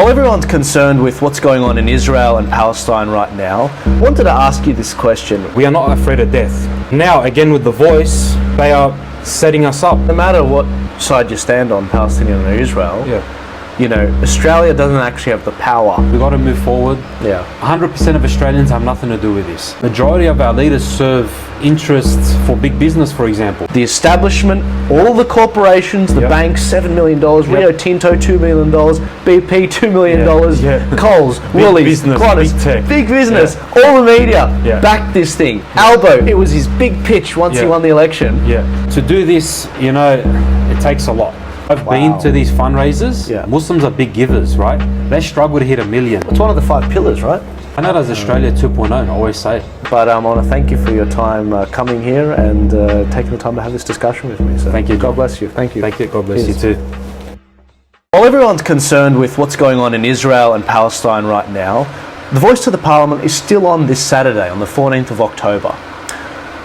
While everyone's concerned with what's going on in Israel and Palestine right now, I wanted to ask you this question. We are not afraid of death. Now, again with The Voice, they are setting us up. No matter what side you stand on, Palestinian or Israel, you know, Australia doesn't actually have the power. We got to move forward. 100% of Australians have nothing to do with this. Majority of our leaders serve interests for big business, for example. The establishment, all the corporations, the banks, $7 million, Rio Tinto, $2 million, BP, $2 million, Coles, Woolies, Qantas, big tech. Big business, all the media backed this thing. Albo, it was his big pitch once he won the election. To do this, you know, it takes a lot. I've been to these fundraisers. Muslims are big givers, right? They struggle to hit $1 million. It's one of the 5 pillars, right? I know that's Australia 2.0, I always say. But I want to thank you for your time coming here and taking the time to have this discussion with me. So thank you. God bless you. Thank you. Thank you. God bless you too. While everyone's concerned with what's going on in Israel and Palestine right now, the Voice to the Parliament is still on this Saturday, on the 14th of October.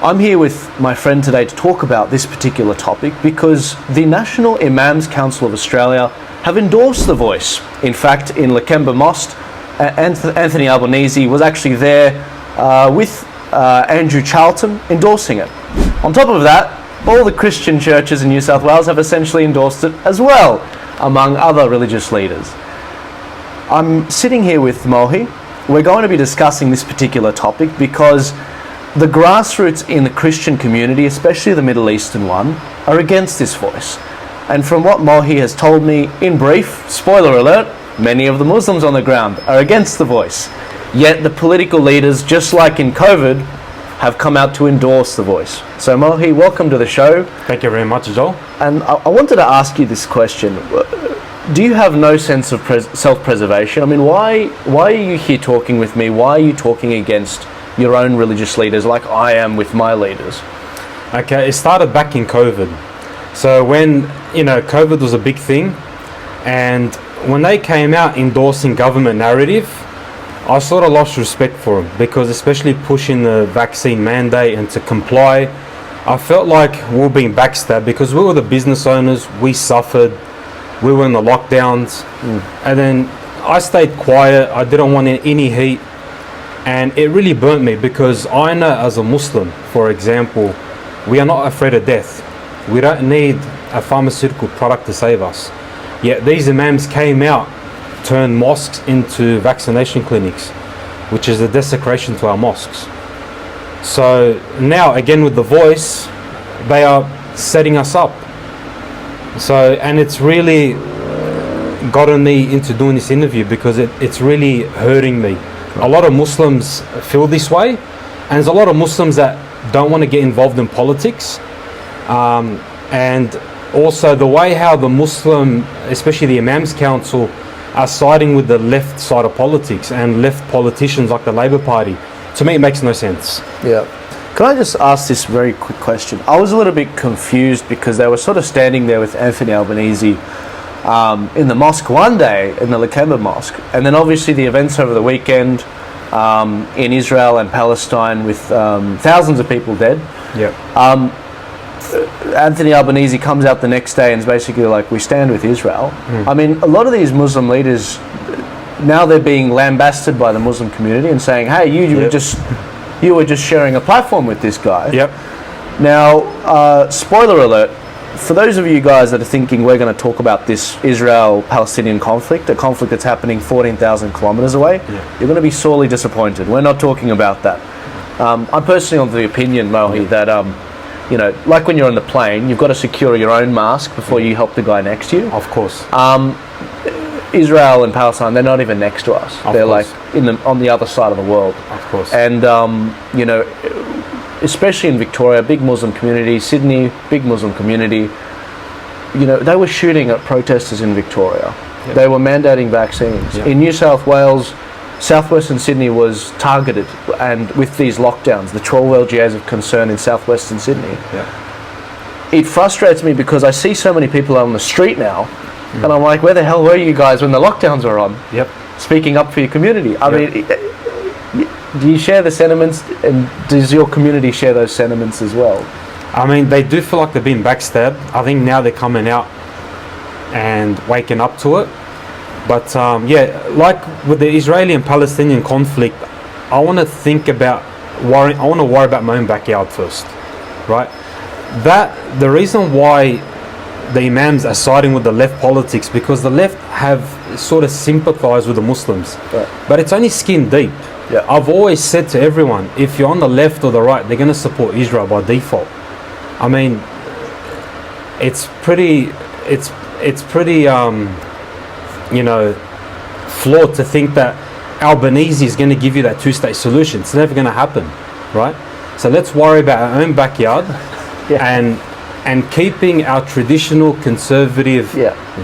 I'm here with my friend today to talk about this particular topic because the National Imams Council of Australia have endorsed The Voice. In fact, in Lakmeba Mosque, Anthony Albanese was actually there with Andrew Charlton endorsing it. On top of that, all the Christian churches in New South Wales have essentially endorsed it as well, among other religious leaders. I'm sitting here with Mohy. We're going to be discussing this particular topic because the grassroots in the Christian community, especially the Middle Eastern one, are against this voice. And from what Mohy has told me in brief, spoiler alert, many of the Muslims on the ground are against the voice. Yet the political leaders, just like in COVID, have come out to endorse the voice. So Mohy, welcome to the show. Thank you very much, Joel. And I wanted to ask you this question. Do you have no sense of self-preservation? I mean, why are you here talking with me? Why are you talking against your own religious leaders like I am with my leaders? Okay, it started back in COVID. So when, you know, COVID was a big thing, and when they came out endorsing government narrative, I sort of lost respect for them, because especially pushing the vaccine mandate and to comply, I felt like we were being backstabbed because we were the business owners, we suffered, we were in the lockdowns, and then I stayed quiet, I didn't want any heat. And it really burnt me because I know as a Muslim, for example, we are not afraid of death. We don't need a pharmaceutical product to save us. Yet these imams came out, turned mosques into vaccination clinics, which is a desecration to our mosques. So now, again with The Voice, they are setting us up. So, and it's really gotten me into doing this interview because it's really hurting me. A lot of Muslims feel this way, and there's a lot of Muslims that don't want to get involved in politics, and also the way how the Muslim, especially the Imams Council, are siding with the left side of politics and left politicians like the Labor Party. To me, it makes no sense. Yeah. Can I just ask this very quick question? I was a little bit confused because they were sort of standing there with Anthony Albanese in the mosque one day, in the Lakmeba Mosque, and then obviously the events over the weekend in Israel and Palestine with thousands of people dead. Anthony Albanese comes out the next day and is basically like, we stand with Israel. I mean, a lot of these Muslim leaders, now they're being lambasted by the Muslim community and saying, hey, you were just sharing a platform with this guy. Now, spoiler alert, for those of you guys that are thinking we're going to talk about this Israel-Palestinian conflict, a conflict that's happening 14,000 kilometers away, you're going to be sorely disappointed. We're not talking about that. I'm personally of the opinion, Mohy, that you know, like when you're on the plane, you've got to secure your own mask before you help the guy next to you. Of course. Israel and Palestine, they're not even next to us. They're like on the other side of the world. Of course. And you know, especially in Victoria, big Muslim community, Sydney, big Muslim community, you know, they were shooting at protesters in Victoria. They were mandating vaccines. In New South Wales, southwestern Sydney was targeted, and with these lockdowns, the 12 LGAs of concern in southwestern Sydney. It frustrates me because I see so many people out on the street now, and I'm like, where the hell were you guys when the lockdowns were on? Speaking up for your community. I mean, do you share the sentiments, and does your community share those sentiments as well? I mean, they do feel like they're being backstabbed. I think now they're coming out and waking up to it. But like with the Israeli and Palestinian conflict, I want to think about worry about my own backyard first, right? The reason why the imams are siding with the left politics, because the left have sort of sympathized with the Muslims, Right. but it's only skin deep. Yeah. I've always said to everyone, if you're on the left or the right, they're going to support Israel by default. I mean, it's pretty flawed to think that Albanese is going to give you that two-state solution. It's never going to happen, right? So let's worry about our own backyard and keeping our traditional conservative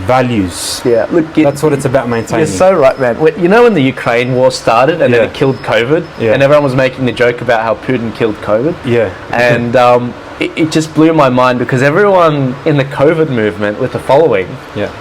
values. Yeah, look, That's what it's about maintaining. You're so right, man. You know when the Ukraine war started and then it killed COVID, and everyone was making the joke about how Putin killed COVID? Yeah. And it just blew my mind, because everyone in the COVID movement with the following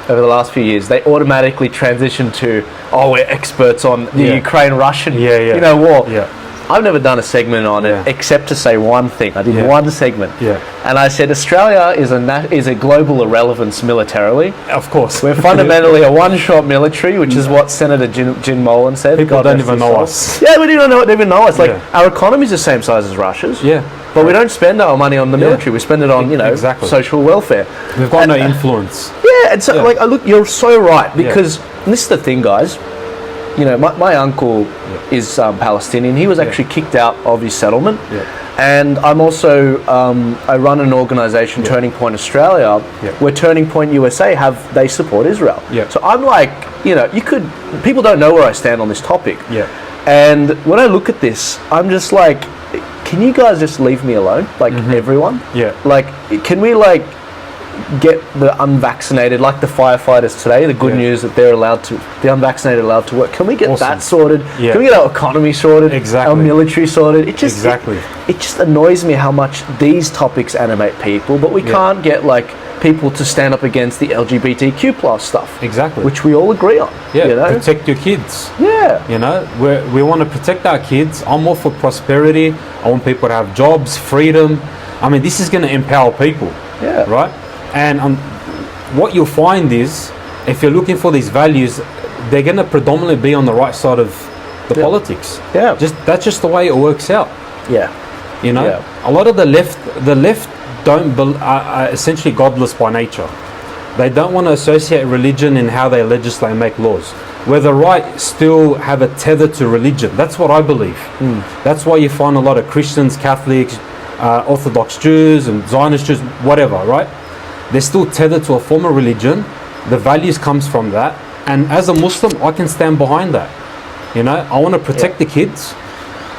over the last few years, they automatically transitioned to, we're experts on the Ukraine-Russian war. Yeah. I've never done a segment on it except to say one thing. I did one segment, and I said Australia is a global irrelevance militarily. Of course, we're fundamentally a one-shot military, which is what Senator Jammal said. People don't even know us. Yeah, we don't even know us. Like our economy is the same size as Russia's. Yeah, but we don't spend our money on the military. We spend it on social welfare. We've got no influence. Yeah, and so look, you're so right, because this is the thing, guys. You know, my uncle is Palestinian. He was actually kicked out of his settlement. And I'm also, I run an organisation, Turning Point Australia, where Turning Point USA they support Israel. So I'm like, people don't know where I stand on this topic. And when I look at this, I'm just like, can you guys just leave me alone? Like everyone? Like, can we get the unvaccinated, like the firefighters today, the good news that the unvaccinated allowed to work. Can we get that sorted? Can we get our economy sorted? Our military sorted? It just annoys me how much these topics animate people, but we can't get people to stand up against the LGBTQ plus stuff. Which we all agree on. Protect your kids. We want to protect our kids. I'm all for prosperity. I want people to have jobs, freedom. I mean, this is going to empower people. Right? And what you'll find is, if you're looking for these values, they're going to predominantly be on the right side of the politics. That's just the way it works out. A lot of the left are essentially godless by nature. They don't want to associate religion in how they legislate and make laws. Where the right still have a tether to religion. That's what I believe. That's why you find a lot of Christians, Catholics, Orthodox Jews and Zionist Jews, whatever, right? They're still tethered to a form of religion. The values comes from that. And as a Muslim, I can stand behind that. I want to protect the kids,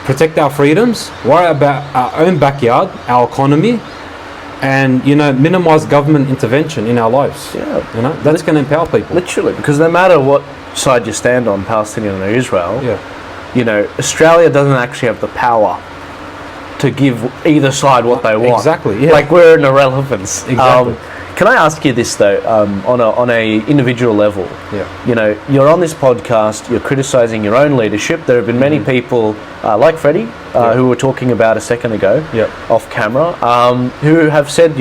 protect our freedoms, worry about our own backyard, our economy, and, minimize government intervention in our lives. That's going to empower people. Literally, because no matter what side you stand on, Palestinian or Israel, Australia doesn't actually have the power to give either side what they want. Like, we're an irrelevance. Can I ask you this though, on a individual level? You're on this podcast, you're criticising your own leadership. There have been many people, like Freddie, who were talking about a second ago, off camera, who have said,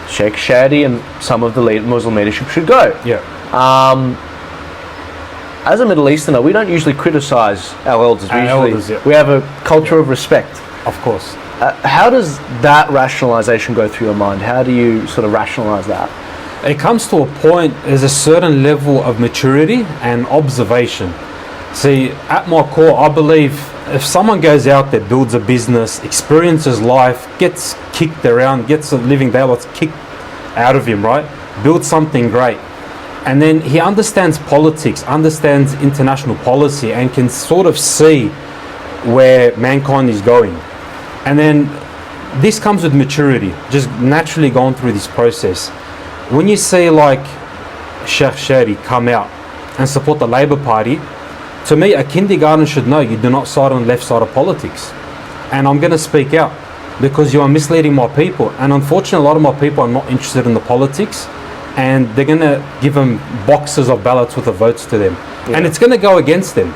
Sheikh Shadi and some of the Muslim leadership should go. As a Middle Easterner, we don't usually criticise our elders. We have a culture of respect. Of course. How does that rationalisation go through your mind? How do you sort of rationalise that? It comes to a point, there's a certain level of maturity and observation. See, at my core, I believe if someone goes out there, builds a business, experiences life, gets kicked around, gets a living daylights kicked out of him, right? Builds something great. And then he understands politics, understands international policy, and can sort of see where mankind is going. And then this comes with maturity, just naturally going through this process. When you see Sheikh Shadi come out and support the Labor Party, to me, a kindergarten should know you do not side on the left side of politics. And I'm going to speak out because you are misleading my people. And unfortunately, a lot of my people are not interested in the politics, and they're going to give them boxes of ballots with the votes to them. And it's going to go against them.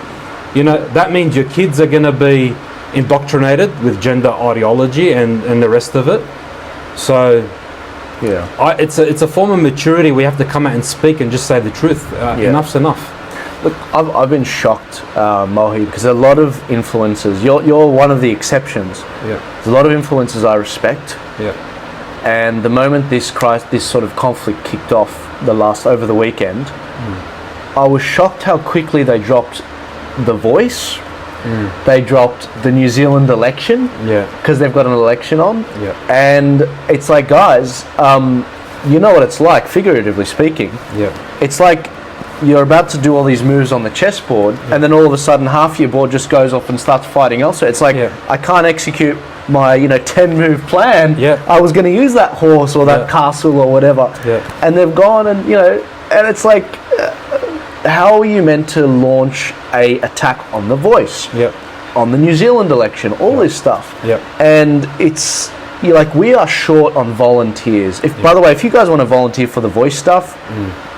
That means your kids are going to be indoctrinated with gender ideology and the rest of it. So It's a form of maturity. We have to come out and speak and just say the truth. Enough's enough. Look, I've been shocked, Mohy, because a lot of influencers, you're one of the exceptions. There's a lot of influencers I respect. And the moment this sort of conflict kicked off over the weekend, I was shocked how quickly they dropped The Voice. They dropped the New Zealand election because they've got an election on. And it's like, guys, you know what it's like, figuratively speaking. It's like you're about to do all these moves on the chessboard, and then all of a sudden half your board just goes off and starts fighting elsewhere. It's like, I can't execute my 10-move plan. I was going to use that horse or that castle or whatever. And they've gone and, and it's like, how are you meant to launch a attack on The Voice, on the New Zealand election, all this stuff? And it's, we are short on volunteers. By the way, if you guys want to volunteer for The Voice stuff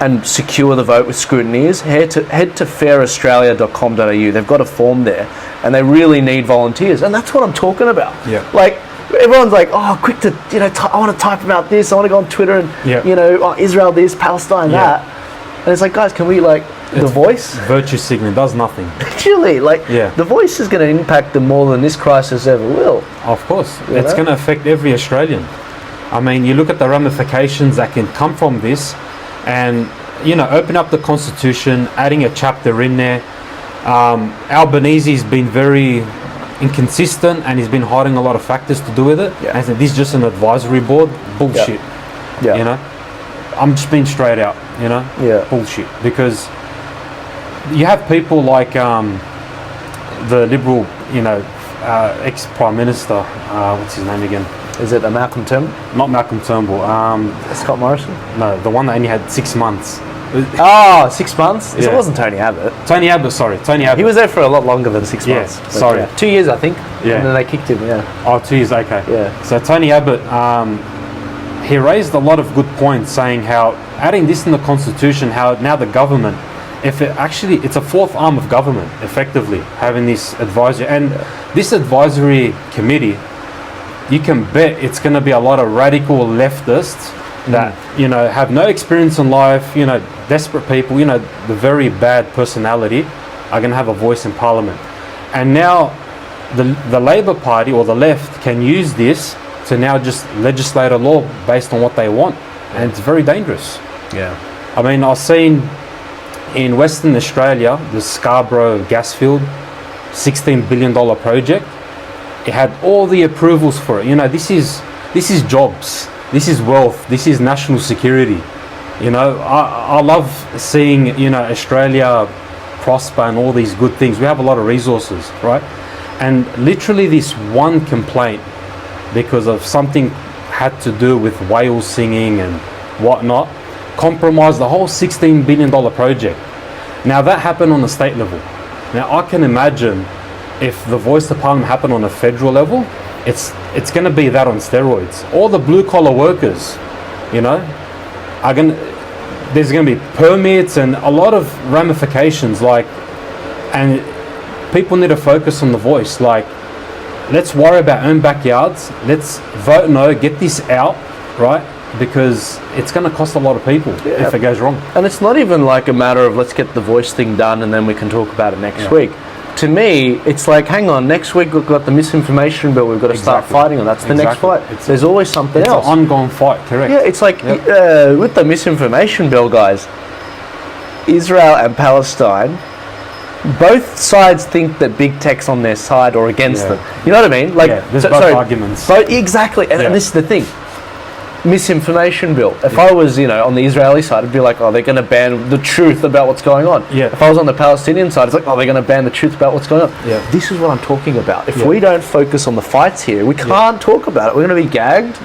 and secure the vote with scrutineers, head to fairaustralia.com.au. They've got a form there, and they really need volunteers, and that's what I'm talking about. Like, everyone's like, oh, quick to, I want to type about this, I want to go on Twitter and, Israel this, Palestine that. And it's like, guys, can we, The Voice? Virtue signaling does nothing. Actually, The Voice is going to impact them more than this crisis ever will. Of course. It's going to affect every Australian. I mean, you look at the ramifications that can come from this, and, open up the Constitution, adding a chapter in there. Albanese's been very inconsistent, and he's been hiding a lot of factors to do with it. And so this is just an advisory board. Bullshit. I'm just being straight out, bullshit. Because you have people like the Liberal, ex-Prime Minister, what's his name again? Is it Malcolm Turnbull? Not Malcolm Turnbull. Scott Morrison? No, the one that only had 6 months. 6 months? It wasn't Tony Abbott. Tony Abbott. He was there for a lot longer than 6 months. Sorry. 2 years, I think. And then they kicked him, Oh, 2 years, okay. So Tony Abbott, he raised a lot of good points, saying how adding this in the Constitution, how now the government, it's a fourth arm of government, effectively, having this advisory. And this advisory committee, you can bet it's going to be a lot of radical leftists that, have no experience in life, desperate people, the very bad personality are going to have a voice in Parliament. And now the Labor Party or the left can use this to now just legislate a law based on what they want, and it's very dangerous. I mean, I've seen in Western Australia the Scarborough gas field, $16 billion project. It had all the approvals for it. This is jobs, this is wealth, this is national security. I love seeing Australia prosper and all these good things. We have a lot of resources, right? And literally this one complaint, because of something had to do with whale singing and whatnot, compromised the whole $16 billion project. Now that happened on the state level. Now I can imagine if the Voice of Parliament happened on a federal level, it's going to be that on steroids. All the blue collar workers, there's going to be permits and a lot of ramifications. And people need to focus on the Voice. Let's worry about own backyards. Let's vote no, get this out, right? Because it's going to cost a lot of people if it goes wrong. And it's not even like a matter of let's get the Voice thing done and then we can talk about it next week. To me, it's like, hang on, next week we've got the misinformation bill, we've got to start fighting on. That's the next fight. There's always something else. It's an ongoing fight, correct. Yeah, it's like, with the misinformation bill, guys, Israel and Palestine, both sides think that big tech's on their side or against them. You know what I mean? There's both arguments. Exactly, and this is the thing. Misinformation bill. If I was, on the Israeli side, I'd be like, oh, they're going to ban the truth about what's going on. If I was on the Palestinian side, it's like, oh, they're going to ban the truth about what's going on. This is what I'm talking about. If we don't focus on the fights here, we can't talk about it. We're going to be gagged,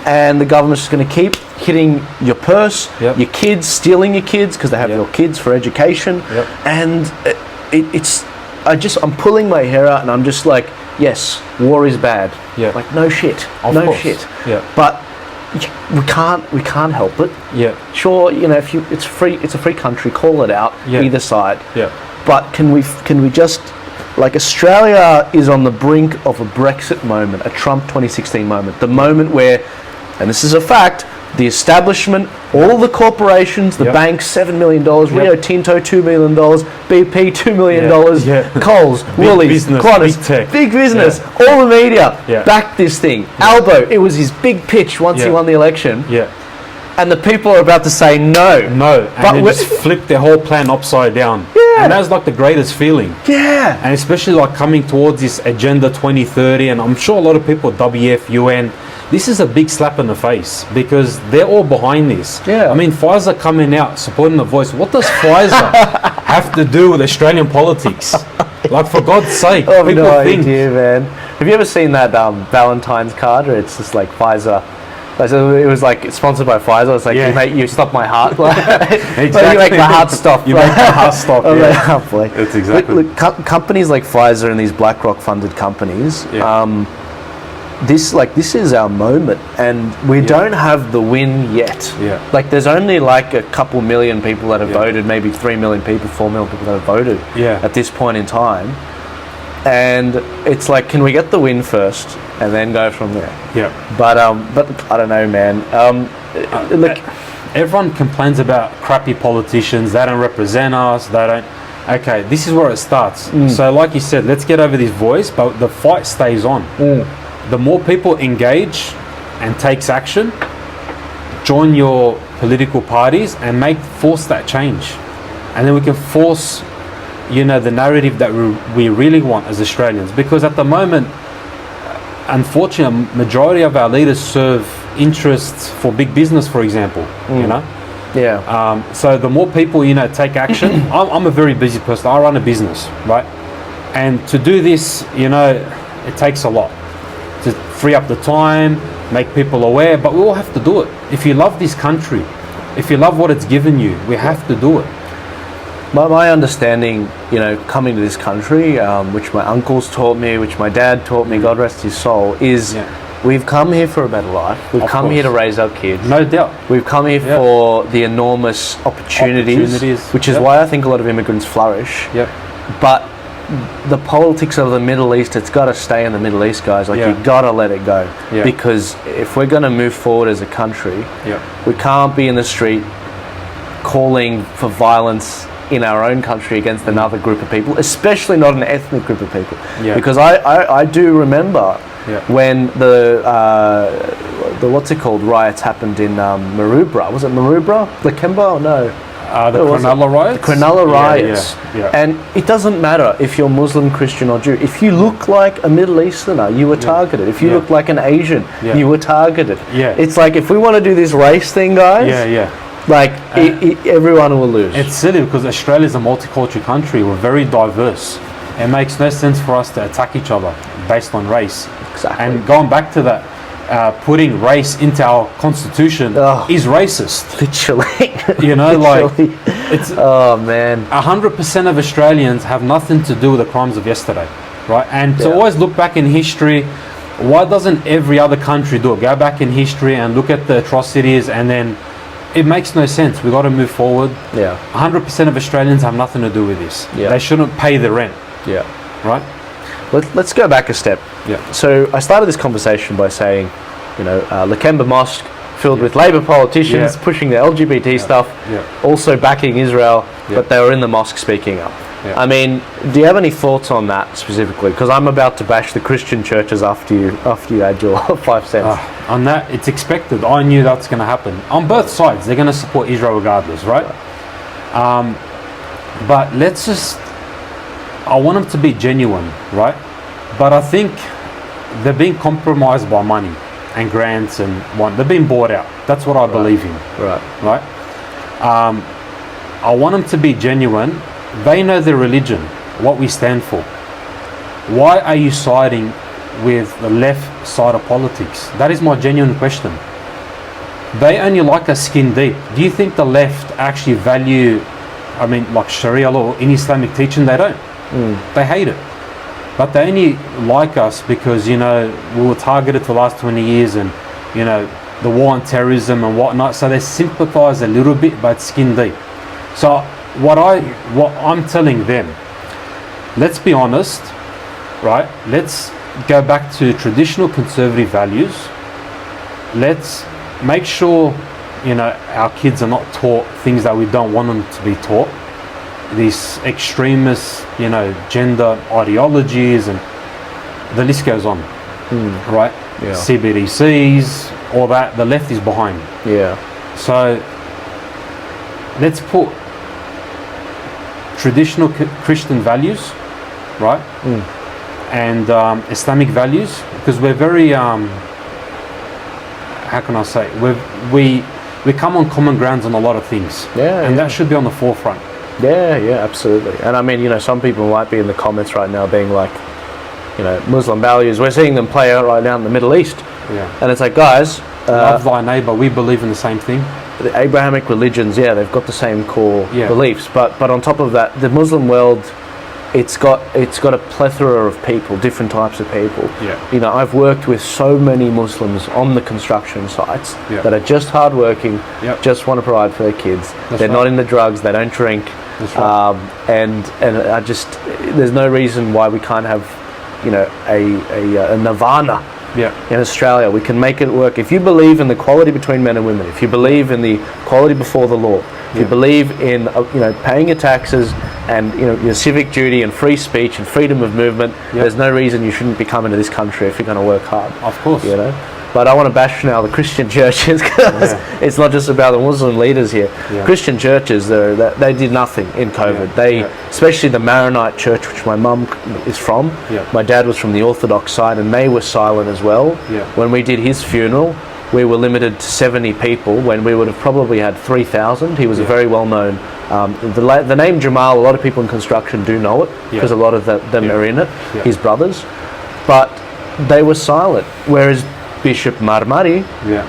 and the government's just going to keep hitting your purse, your kids, stealing your kids because they have your kids for education, and I'm pulling my hair out, and I'm just like, yes, war is bad. Like, no shit, shit. But we can't help it. Sure, it's a free country, call it out, either side. But can we just, Australia is on the brink of a Brexit moment, a Trump 2016 moment, the moment where, and this is a fact, the establishment, all the corporations, the banks, $7 million, Rio Tinto, $2 million, BP, $2 million, Coles, Woolies, Qantas, big business, all the media backed this thing. Albo, it was his big pitch once he won the election. And the people are about to say no. And they just flipped their whole plan upside down. And that's like the greatest feeling. And especially like coming towards this Agenda 2030, and I'm sure a lot of people, WF, UN, this is a big slap in the face because they're all behind this. I mean, Pfizer coming out, supporting the voice. What does Pfizer have to do with Australian politics? Like, for God's sake, I have people no think... idea, man. Have you ever seen that Valentine's card where it's just like Pfizer? It was like sponsored by Pfizer. It's like, you stop my heart. You make my heart stop. You make my heart stop. Oh boy. That's exactly. Look, companies like Pfizer and these BlackRock funded companies, this is our moment, and we don't have the win yet. Like, there's only like a couple million people that have voted, maybe 3 million people, 4 million people that have voted at this point in time. And it's like, can we get the win first and then go from there? But I don't know, man. Look, everyone complains about crappy politicians. They don't represent us. They don't. Okay, this is where it starts. So, like you said, let's get over this voice, but the fight stays on. The more people engage and takes action, join your political parties and force that change, and then we can force, the narrative that we really want as Australians. Because at the moment, unfortunately, a majority of our leaders serve interests for big business, for example. So the more people take action. I'm a very busy person. I run a business, right? And to do this, it takes a lot to free up the time, make people aware. But we all have to do it. If you love this country, if you love what it's given you, we have to do it. My understanding, coming to this country, which my uncles taught me, which my dad taught me, God rest his soul, is we've come here for a better life. We've come here to raise our kids. No doubt. We've come here for the enormous opportunities, which is why I think a lot of immigrants flourish. But the politics of the Middle East, it's got to stay in the Middle East, guys. Like, you got to let it go. Because if we're going to move forward as a country, we can't be in the street calling for violence in our own country against another group of people, especially not an ethnic group of people. Because I do remember when the what's it called, riots happened in Maroubra. Was it Maroubra? Lakmeba? Or no? The Cannella Riots? The Cannella Riots. And it doesn't matter if you're Muslim, Christian or Jew. If you look like a Middle Easterner, you were targeted. If you look like an Asian, you were targeted. It's like, if we want to do this race thing, guys, like, everyone will lose. It's silly because Australia is a multicultural country. We're very diverse. It makes no sense for us to attack each other based on race. Exactly. And going back to that, putting race into our constitution is racist. Literally. It's 100% 100% of Australians have nothing to do with the crimes of yesterday, right? And to always look back in history, why doesn't every other country do it? Go back in history and look at the atrocities, and then it makes no sense. We got to move forward. 100% of Australians have nothing to do with this. They shouldn't pay the rent. Right? Let's go back a step. So I started this conversation by saying, Lakmeba Mosque filled with Labor politicians pushing the LGBT stuff, also backing Israel, but they were in the mosque speaking up. I mean, do you have any thoughts on that specifically? Because I'm about to bash the Christian churches after you had your 5 cents. On that, it's expected. I knew that's going to happen. On both sides, they're going to support Israel regardless, right? But I want them to be genuine, right? But I think they're being compromised by money and grants and they're being bought out. That's what I believe in. Right? I want them to be genuine. They know their religion, what we stand for. Why are you siding with the left side of politics? That is my genuine question. They only like us skin deep. Do you think the left actually value, like Sharia law or any Islamic teaching? They don't. They hate it. But they only like us because, we were targeted for the last 20 years and, the war on terrorism and whatnot. So they sympathize a little bit, but skin deep. So what I'm telling them, let's be honest, right? Let's go back to traditional conservative values. Let's make sure, you know, our kids are not taught things that we don't want them to be taught. These extremist, you know, gender ideologies, and the list goes on, right? Yeah. CBDCs, all that, the left is behind. Yeah. So let's put traditional Christian values, right? And Islamic values, because we're very, how can I say, we come on common grounds on a lot of things. Yeah. And that should be on the forefront. Yeah, absolutely. And I mean, you know, some people might be in the comments right now being like, you know, Muslim values, we're seeing them play out right now in the Middle East. Yeah. And it's like, guys, love thy neighbor, we believe in the same thing. the Abrahamic religions, yeah, they've got the same core Yeah. beliefs, but on top of that, the Muslim world, it's got a plethora of people, different types of people. Yeah. You know, I've worked with so many Muslims on the construction sites Yeah. that are just hardworking, Yep. just want to provide for their kids. That's They're right. not into drugs, they don't drink. That's right. And I just, there's no reason why we can't have, you know, a nirvana Yeah. in Australia. We can make it work. If you believe in the equality between men and women, if you believe in the equality before the law, if you Yeah. believe in you know, paying your taxes and, you know, your civic duty and free speech and freedom of movement, Yeah. there's no reason you shouldn't be coming to this country if you're going to work hard. Of course. You know. But I want to bash now the Christian churches, because Yeah. it's not just about the Muslim leaders here. Yeah. Christian churches, they did nothing in COVID. Yeah. They, Yeah. especially the Maronite church, which my mum is from. Yeah. My dad was from the Orthodox side, and they were silent as well. Yeah. When we did his funeral, we were limited to 70 people when we would have probably had 3,000. He was a Yeah. very well-known. The name Jammal, a lot of people in construction do know it, Yeah. because a lot of them Yeah. are in it, Yeah. his brothers. But they were silent, whereas Bishop Marmari, Yeah.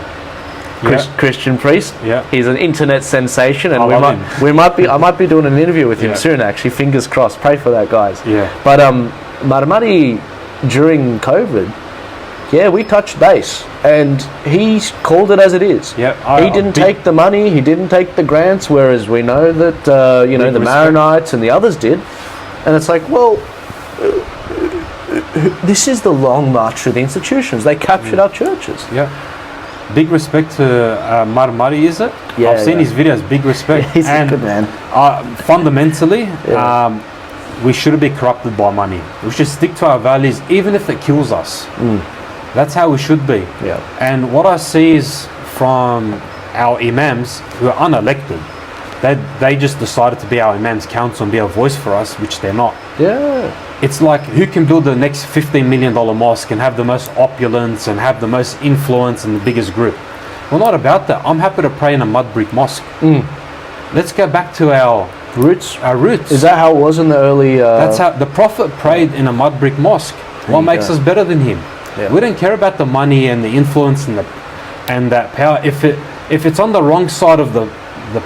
Yeah. Christian priest, Yeah. he's an internet sensation, and I love him. I might be doing an interview with him Yeah. soon, actually. Fingers crossed. Pray for that, guys. Yeah. But Marmari, during COVID, yeah, we touched base, and he called it as it is. Yeah, He didn't take the money, he didn't take the grants, whereas we know that you know, Big the respect. Maronites and the others did. And it's like, well, this is the long march through the institutions. They captured our churches. Yeah. Big respect to Marmari, is it? Yeah, I've seen yeah. his videos. Big respect. He's a and good man. Fundamentally, Yeah. we shouldn't be corrupted by money. We should stick to our values, even if it kills us. That's how we should be. Yeah. And what I see is from our imams who are unelected, they just decided to be our imams council and be a voice for us, which they're not. Yeah. It's like, who can build the next $15 million mosque and have the most opulence and have the most influence and the biggest group? We're not about that. I'm happy to pray in a mud brick mosque. Let's go back to our Roots. roots. Is that how it was in the early... That's how the Prophet prayed in a mud brick mosque. What you makes go. us better than him? Yeah. We don't care about the money and the influence and that power. If it's on the wrong side of the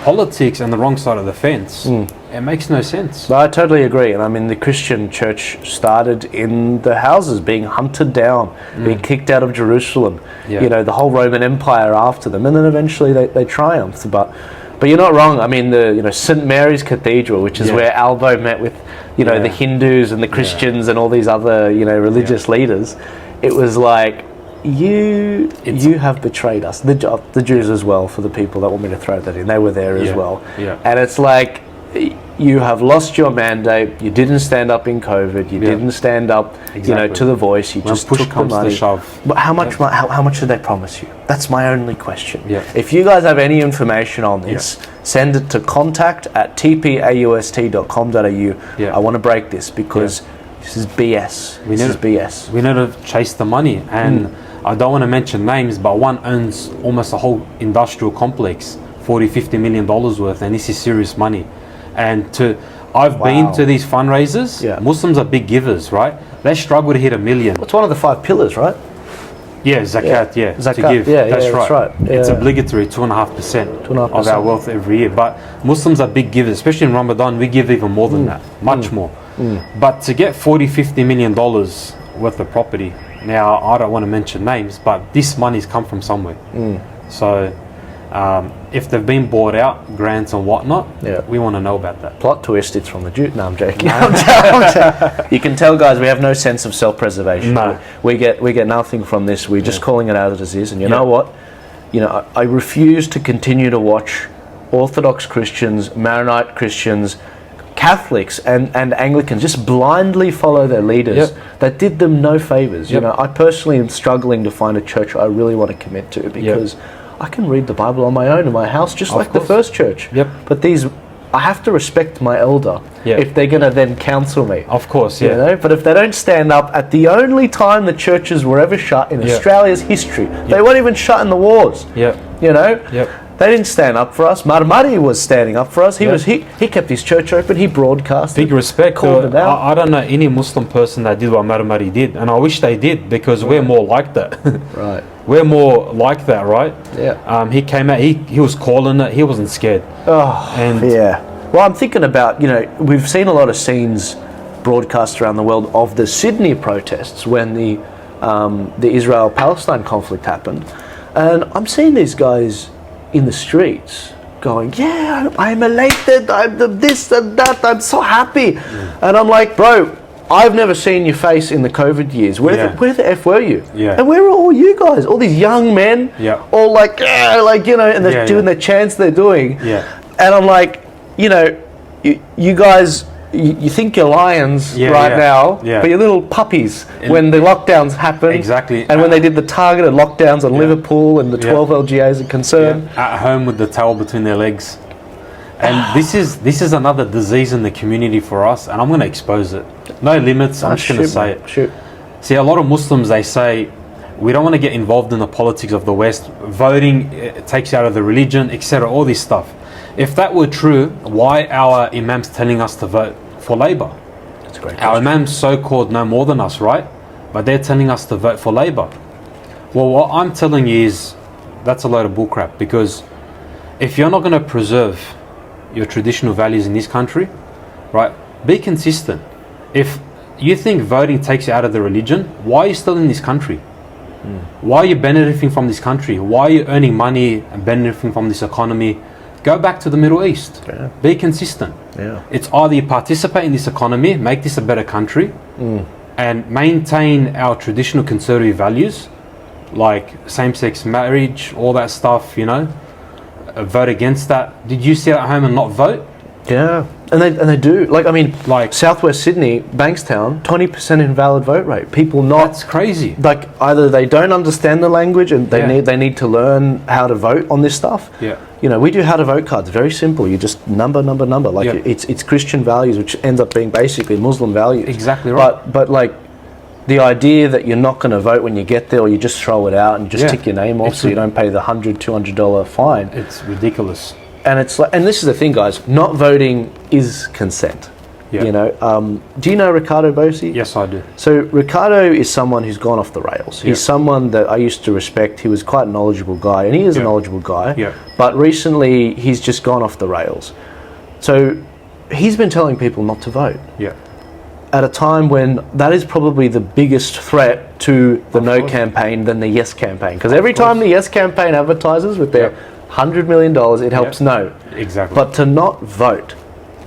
politics and the wrong side of the fence, it makes no sense. I totally agree. And I mean, the Christian church started in the houses, being hunted down, being kicked out of Jerusalem. Yeah. You know, the whole Roman Empire after them, and then eventually they triumphed. But you're not wrong. I mean, the St. Mary's Cathedral, which is Yeah. where Albo met with, you know, Yeah. the Hindus and the Christians and all these other, you know, religious leaders. It was like, you have betrayed us. The Jews as well, for the people that want me to throw that in. They were there as Yeah. well. Yeah. And it's like, you have lost your mandate. You didn't stand up in COVID. You Yeah. didn't stand up, you know, Exactly. to the voice. You When just push took the comes to money. shove. But how much did they promise you? That's my only question. Yeah. If you guys have any information on this, send it to contact@tpaust.com.au. Yeah. I want to break this, because this is BS. We This need is it. BS. We need to chase the money, and I don't want to mention names, but one owns almost a whole industrial complex, $40-50 million worth, and this is serious money. And I've been to these fundraisers. Yeah. Muslims are big givers, right? They struggle to hit $1 million. It's one of the 5 pillars, right? Yeah, zakat, yeah, to Zakat, give. yeah, that's yeah, right. that's right. It's Yeah. obligatory, 2.5% of 2.5%. our wealth every year. But Muslims are big givers, especially in Ramadan. We give even more than that, much more. But to get $40-50 million worth of property, now I don't want to mention names, but this money's come from somewhere. So if they've been bought out, grants and whatnot, we want to know about that. Plot twist, it's from the Jew. No, I'm joking. I'm joking. You can tell, guys, we have no sense of self-preservation. No. We get nothing from this. We're just calling it out as it is. And you know what? you know, I refuse to continue to watch Orthodox Christians, Maronite Christians, Catholics and Anglicans just blindly follow their leaders that did them no favors. You know, I personally am struggling to find a church I really want to commit to, because I can read the Bible on my own in my house, just like the first church. But these, I have to respect my elder if they're going to then counsel me. Of course, You know? But if they don't stand up at the only time the churches were ever shut in Australia's history, they weren't even shut in the wars. You know? They didn't stand up for us. Marmari was standing up for us. He kept his church open. He broadcast. Big respect. Called it out. I don't know any Muslim person that did what Marmari did, and I wish they did, because we're more like that. Right. We're more like that, right? Yeah. He came out. He was calling it. He wasn't scared. Oh, and yeah. Well, I'm thinking about, you know, we've seen a lot of scenes broadcast around the world of the Sydney protests when the Israel-Palestine conflict happened, and I'm seeing these guys in the streets going, yeah, I'm elated, I'm this and that, I'm so happy. And I'm like, bro, I've never seen your face in the COVID years. Where the F were you? And where are all you guys? All these young men, all like, you know, and they're doing the chants they're doing. And I'm like, you know, you guys, you think you're lions now, but you're little puppies when the lockdowns happened. Exactly. And when they did the targeted lockdowns on Liverpool and the 12 LGAs are concerned. At home with the towel between their legs. And this is another disease in the community for us, and I'm going to expose it. No limits, I'm just going to say it. See, a lot of Muslims, they say, we don't want to get involved in the politics of the West. Voting takes you out of the religion, etc., all this stuff. If that were true, why our imams telling us to vote for Labour? That's a great Our imams so-called know more than us, right? But they're telling us to vote for Labour. Well, what I'm telling you is that's a load of bullcrap, because if you're not going to preserve your traditional values in this country, right, be consistent. If you think voting takes you out of the religion, why are you still in this country? Why are you benefiting from this country? Why are you earning money and benefiting from this economy? Go back to the Middle East. Be consistent. It's either you participate in this economy, make this a better country, and maintain our traditional conservative values, like same-sex marriage, all that stuff, you know, vote against that. Did you sit at home and not vote? Yeah, and they do. Like, I mean, like Southwest Sydney, Bankstown, 20% invalid vote rate. People not. That's crazy. Like, either they don't understand the language and they need to learn how to vote on this stuff. You know, we do how to vote cards. Very simple. You just number. Like it's Christian values, which ends up being basically Muslim values. Exactly right. But like, the idea that you're not going to vote when you get there, or you just throw it out and just tick your name off so you don't pay the $100-$200 fine. It's ridiculous. And it's like, and this is the thing, guys. Not voting is consent. You know. Do you know Riccardo Bosi? Yes, I do. So Riccardo is someone who's gone off the rails. He's someone that I used to respect. He was quite a knowledgeable guy, and he is a knowledgeable guy. But recently, he's just gone off the rails. So he's been telling people not to vote. At a time when that is probably the biggest threat to the No campaign than the Yes campaign. Because every time the Yes campaign advertises with their $100 million, it helps No. Exactly. But to not vote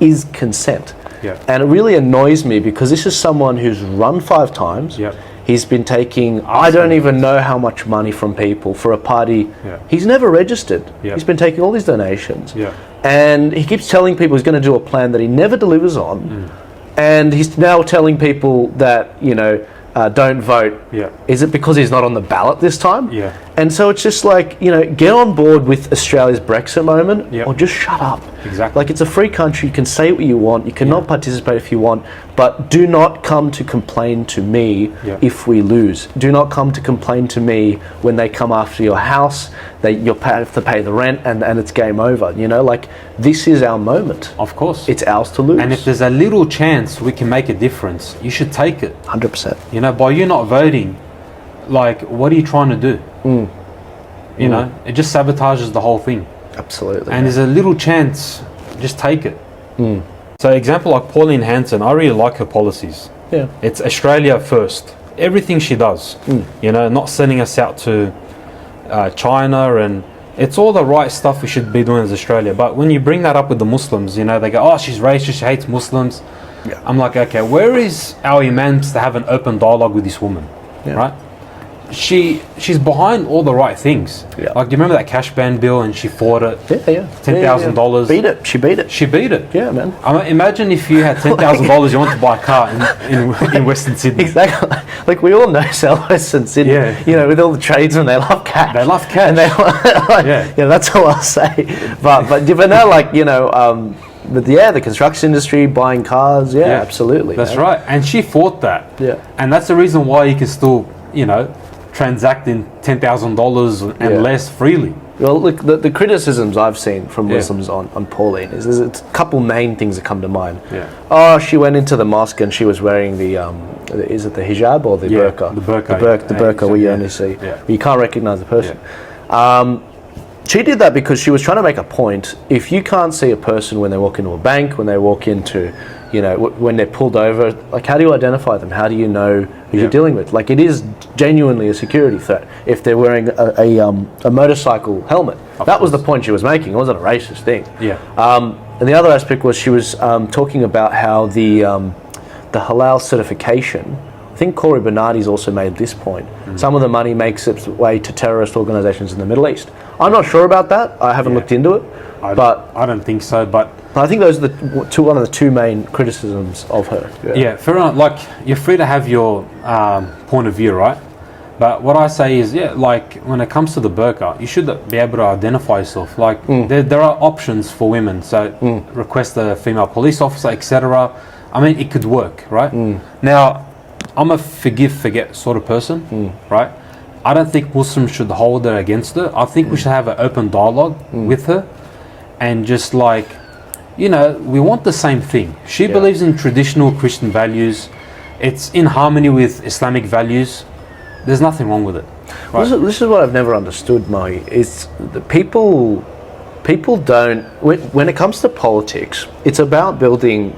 is consent. Yeah. And it really annoys me because this is someone who's run 5 times. Yeah. He's been taking, I don't even know how much money from people for a party. Yeah. He's never registered. Yeah. He's been taking all these donations. Yeah. And he keeps telling people he's going to do a plan that he never delivers on. Mm. And he's now telling people that, you know, don't vote. Yeah. Is it because he's not on the ballot this time? Yeah. And so it's just like, you know, get on board with Australia's Brexit moment, Yep. or just shut up. Exactly. Like, it's a free country. You can say what you want. You cannot participate if you want, but do not come to complain to me if we lose. Do not come to complain to me when they come after your house. You'll have to pay the rent, and it's game over. You know, like, this is our moment. Of course. It's ours to lose. And if there's a little chance we can make a difference, you should take it. 100%. You know, by you not voting, like, what are you trying to do? You know, it just sabotages the whole thing. Absolutely. And there's a little chance, just take it. So example like Pauline Hanson, I really like her policies. Yeah. It's Australia first. Everything she does, you know, not sending us out to China, and it's all the right stuff we should be doing as Australia. But when you bring that up with the Muslims, you know, they go, oh, she's racist, she hates Muslims. I'm like, okay, where is our imams to have an open dialogue with this woman, right? she's behind all the right things. Yeah. Like, do you remember that cash ban bill, and she fought it? Yeah. $10,000. Beat it. She beat it. She beat it. Yeah, man. I mean, imagine if you had $10,000, you wanted to buy a car in Western Sydney. Exactly. Like, we all know South Western Sydney. Yeah. You know, with all the tradesmen, they love cash. They love cash. And yeah, that's all I'll say. But no, like, you know, but yeah, the construction industry, buying cars, absolutely. That's man. right. And she fought that. Yeah. And that's the reason why you can still, you know, transact in $10,000 and less freely. Well, look, the criticisms I've seen from Muslims on Pauline is there's a couple main things that come to mind. Yeah. Oh, she went into the mosque and she was wearing the, is it the hijab or the burqa? The burqa. The burqa where you only see. Yeah. You can't recognize the person. She did that because she was trying to make a point. If you can't see a person when they walk into a bank, when they walk into, you know, when they're pulled over, like, how do you identify them? How do you know who you're dealing with? Like, it is genuinely a security threat if they're wearing a motorcycle helmet. That was the point she was making. It wasn't a racist thing. Yeah. And the other aspect was she was talking about how the halal certification, I think Corey Bernardi's also made this point. Some of the money makes its way to terrorist organisations in the Middle East. I'm not sure about that. I haven't looked into it. But I don't think so. But I think those are one of the two main criticisms of her. Yeah, fair enough. Like, you're free to have your point of view, right? But what I say is, like, when it comes to the burqa, you should be able to identify yourself. Like, there are options for women. So request a female police officer, etc. I mean, it could work, right? Now, I'm a forgive, forget sort of person, right? I don't think Muslims should hold her against her. I think we should have an open dialogue with her, and just, like, you know, we want the same thing. She believes in traditional Christian values. It's in harmony with Islamic values. There's nothing wrong with it. Right? This is what I've never understood, Mohy. Is the people don't, when it comes to politics, it's about building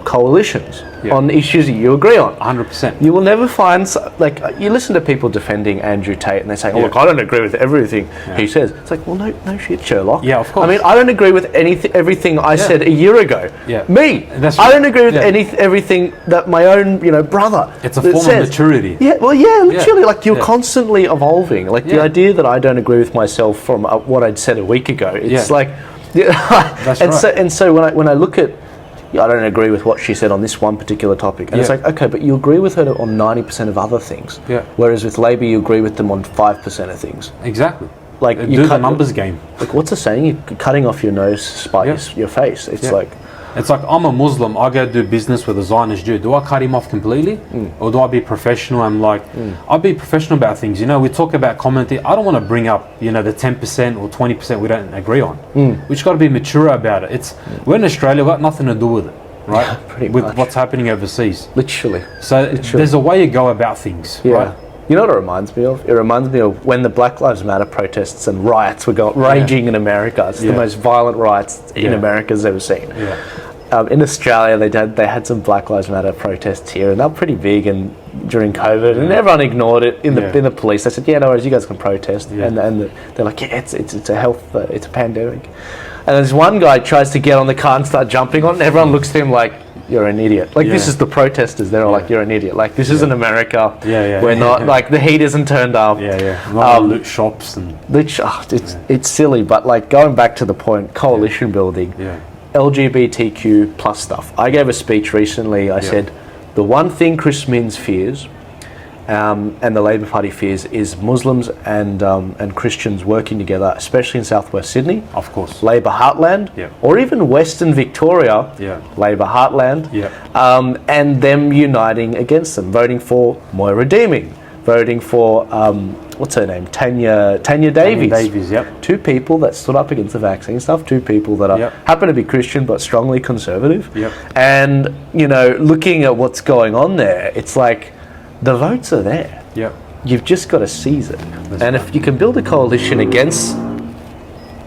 coalitions on issues that you agree on. 100%. You will never find, like, you listen to people defending Andrew Tate and they say, oh, look, I don't agree with everything he says. It's like, well, no shit, Sherlock. Yeah, of course. I mean, I don't agree with everything I said a year ago. Yeah. Me. That's I don't agree with everything that my own, you know, brother It's a form of maturity. Yeah, well, literally, like, you're constantly evolving. Like, the idea that I don't agree with myself from what I'd said a week ago, it's like, That's right. So when I look at, I don't agree with what she said on this one particular topic. And it's like, okay, but you agree with her on 90% of other things. Yeah. Whereas with Labor, you agree with them on 5% of things. Exactly. Like, you do the numbers game. Like, what's the saying? You're cutting off your nose to spite your face. It's like... It's like, I'm a Muslim, I go do business with a Zionist Jew. Do I cut him off completely? Or do I be professional? I'm like, I'll be professional about things. You know, we talk about commenting. I don't want to bring up, you know, the 10% or 20% we don't agree on. We just got to be mature about it. We're in Australia, we've got nothing to do with it, right? Yeah, pretty with much. what's happening overseas. Literally. So there's a way you go about things, right? You know what it reminds me of? It reminds me of when the Black Lives Matter protests and riots were raging in America. It's the most violent riots in America's ever seen. In Australia, they had some Black Lives Matter protests here, and they were pretty big and during COVID, and everyone ignored it in the police. They said, no worries, you guys can protest. And they're like, it's a health, it's a pandemic. And this one guy tries to get on the car and start jumping on it, and everyone looks to him like, you're an idiot. Like, this is the protesters. They're all like, you're an idiot. Like, this isn't America. We're not, like, the heat isn't turned up. Not loot shops. And it's silly, but, like, going back to the point, coalition building, LGBTQ plus stuff. I gave a speech recently. I said, the one thing Chris Minns fears, and the Labor Party fears, is Muslims and Christians working together, especially in southwest Sydney. Of course. Labor heartland, or even Western Victoria, Labor heartland, and them uniting against them, voting for Moy Redeeming, voting for what's her name, Tanya Davies. Two people that stood up against the vaccine stuff. Two people that are happen to be Christian but strongly conservative. And, you know, looking at what's going on there, it's like, the votes are there. You've just got to seize it. If you can build a coalition against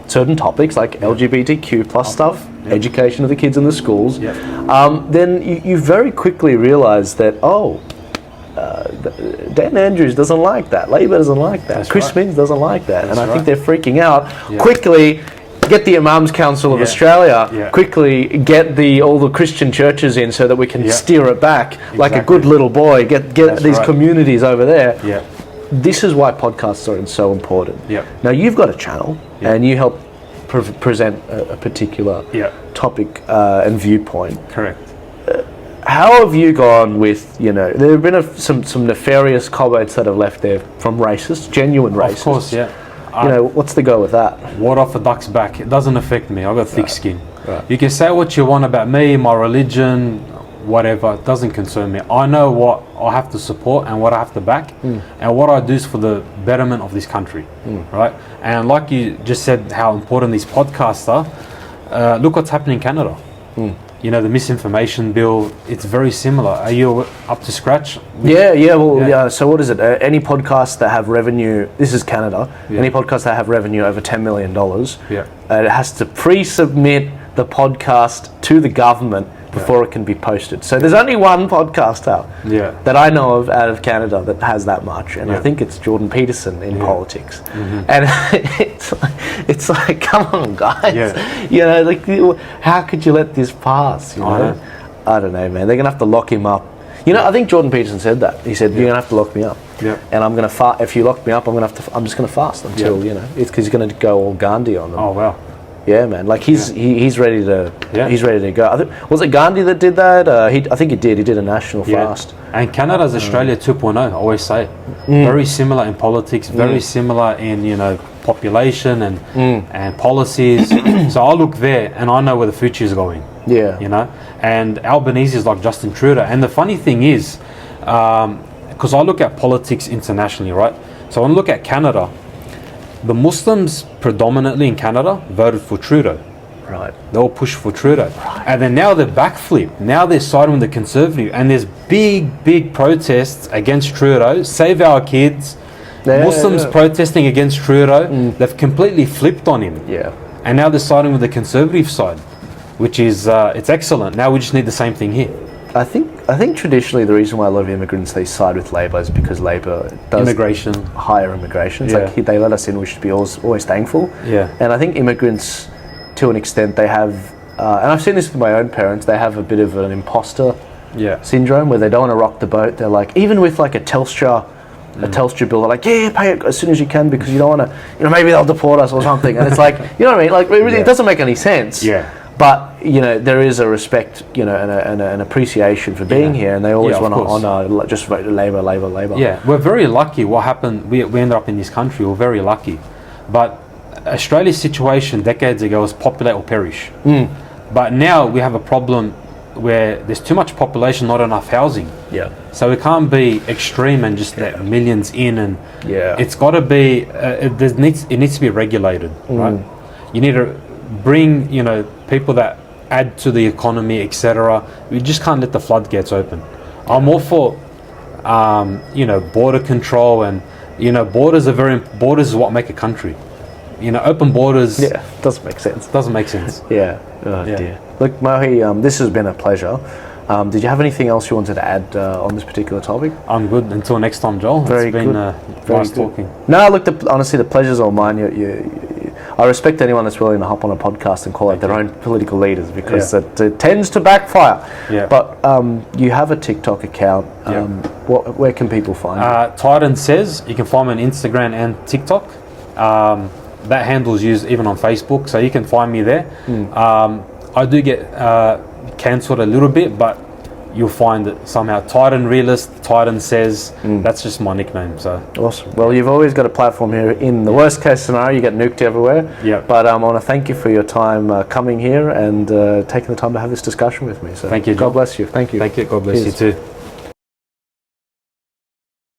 certain topics like LGBTQ plus stuff, education of the kids in the schools, then you very quickly realise that, Dan Andrews doesn't like that. Labor doesn't like that. Chris Minns doesn't like that. And I think they're freaking out. Quickly get the Imams Council of Australia, quickly get all the Christian churches in so that we can steer it back like a good little boy, get these communities over there. this is why podcasts are so important. Yep. Now, you've got a channel, Yep. and you help present a particular Yep. topic and viewpoint. Correct. How have you gone with, there have been some nefarious comments that have left there from racists, genuine racists. Of course, yeah. What's the go with that? Water off a duck's back. It doesn't affect me. I've got thick skin. Right. You can say what you want about me, my religion, whatever. It doesn't concern me. I know what I have to support and what I have to back, and what I do is for the betterment of this country, right? And like you just said, how important these podcasts are. Look what's happening in Canada. The misinformation bill, it's very similar. Are you up to scratch? Yeah. So what is it? Any podcasts that have revenue, this is Canada, any podcasts that have revenue over $10 million, it has to pre-submit the podcast to the government before it can be posted. So there's only one podcast out that I know of out of Canada that has that much, and I think it's Jordan Peterson in politics. And it's like, come on, guys. How could you let this pass? I don't know, man. They're gonna have to lock him up. I think Jordan Peterson said that. He said, "You're gonna have to lock me up, and I'm gonna fast. If you lock me up, I'm just gonna fast until it's because he's gonna go all Gandhi on them." Oh wow. Yeah, man. Like he's ready to he's ready to go. Was it Gandhi that did that? I think he did. He did a national fast. And Canada's Australia 2.0. I always say very similar in politics, very similar in population and policies. So I look there and I know where the future is going. Yeah. And Albanese is like Justin Trudeau. And the funny thing is, because I look at politics internationally, right? So when I look at Canada, the Muslims predominantly in Canada voted for Trudeau. Right. They all pushed for Trudeau. Right. And then now they're backflipped. Now they're siding with the Conservative. And there's big protests against Trudeau. Save our kids. Muslims protesting against Trudeau. They've completely flipped on him. Yeah. And now they're siding with the Conservative side, which is, it's excellent. Now we just need the same thing here. I think traditionally the reason why a lot of immigrants they side with Labor is because Labor does immigration, higher immigration. It's like they let us in, we should be always thankful. Yeah. And I think immigrants, to an extent, they have, and I've seen this with my own parents. They have a bit of an imposter syndrome where they don't want to rock the boat. They're like, even with like a Telstra bill, they're like, pay it as soon as you can because you don't want to, maybe they'll deport us or something. And it's like, you know what I mean? Like, really, it doesn't make any sense. Yeah. But there is a respect, and an appreciation for being here, and they always want to honour just vote Labor. Yeah, we're very lucky. What happened? We ended up in this country. We're very lucky, but Australia's situation decades ago was populate or perish. But now we have a problem where there's too much population, not enough housing. Yeah. So we can't be extreme and just let millions in, and it's got to be. It needs to be regulated, right? You need to bring people that add to the economy, etc. We just can't let the floodgates open. I'm all for border control, and borders is what make a country. Open borders doesn't make sense. Dear. Look, Mohy, this has been a pleasure. Did you have anything else you wanted to add on this particular topic? I'm good. Until next time, Joel. It's been nice talking. No, look, honestly, the pleasure's all mine. I respect anyone that's willing to hop on a podcast and call out their own political leaders because it tends to backfire. Yeah. But you have a TikTok account. Where can people find you? Titan Says. You can find me on Instagram and TikTok. That handle's used even on Facebook, so you can find me there. I do get cancelled a little bit, but you'll find it somehow. Titan Realist, Titan Says, that's just my nickname. So awesome. Well, you've always got a platform here. In the worst case scenario, you get nuked everywhere. Yeah. But I want to thank you for your time coming here and taking the time to have this discussion with me. So thank you, John. God bless you. Thank you. Thank you. God bless you too.